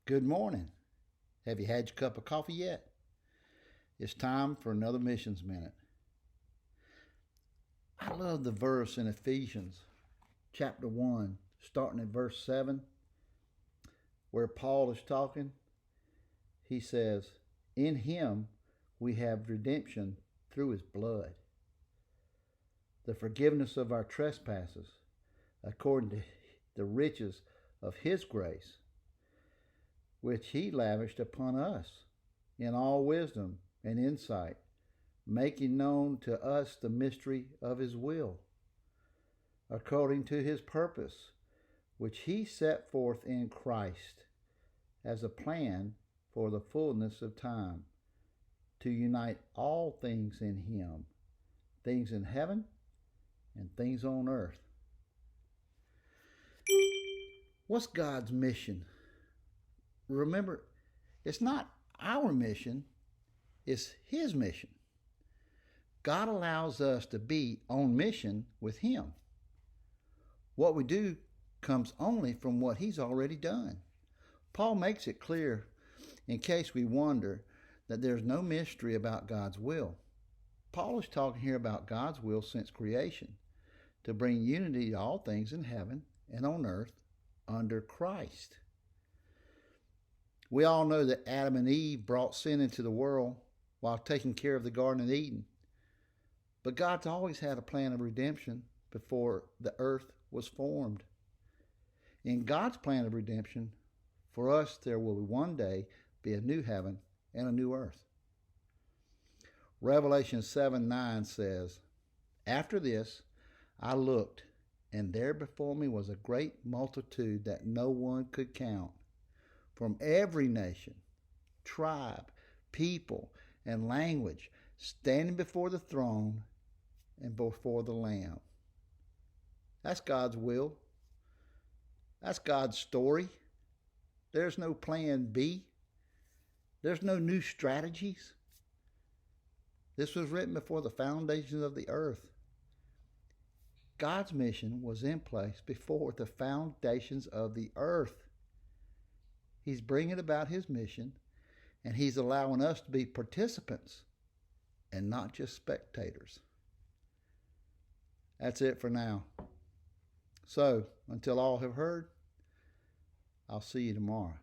Good morning. Have you had your cup of coffee yet? It's time for another Missions Minute. I love the verse in Ephesians chapter 1, starting at verse 7, where Paul is talking. He says, "In him we have redemption through his blood, the forgiveness of our trespasses, according to the riches of his grace, which he lavished upon us in all wisdom and insight, making known to us the mystery of his will, according to his purpose, which he set forth in Christ as a plan for the fullness of time, to unite all things in him, things in heaven and things on earth." What's God's mission? Remember, it's not our mission, it's his mission. God allows us to be on mission with him. What we do comes only from what he's already done. Paul makes it clear, in case we wonder, that there's no mystery about God's will. Paul is talking here about God's will since creation, to bring unity to all things in heaven and on earth under Christ. We all know that Adam and Eve brought sin into the world while taking care of the Garden of Eden. But God's always had a plan of redemption before the earth was formed. In God's plan of redemption, for us there will one day be a new heaven and a new earth. Revelation 7:9 says, "After this I looked, and there before me was a great multitude that no one could count, from every nation, tribe, people, and language, standing before the throne and before the Lamb." That's God's will. That's God's story. There's no plan B. There's no new strategies. This was written before the foundations of the earth. God's mission was in place before the foundations of the earth. He's bringing about his mission, and he's allowing us to be participants and not just spectators. That's it for now. So, until all have heard, I'll see you tomorrow.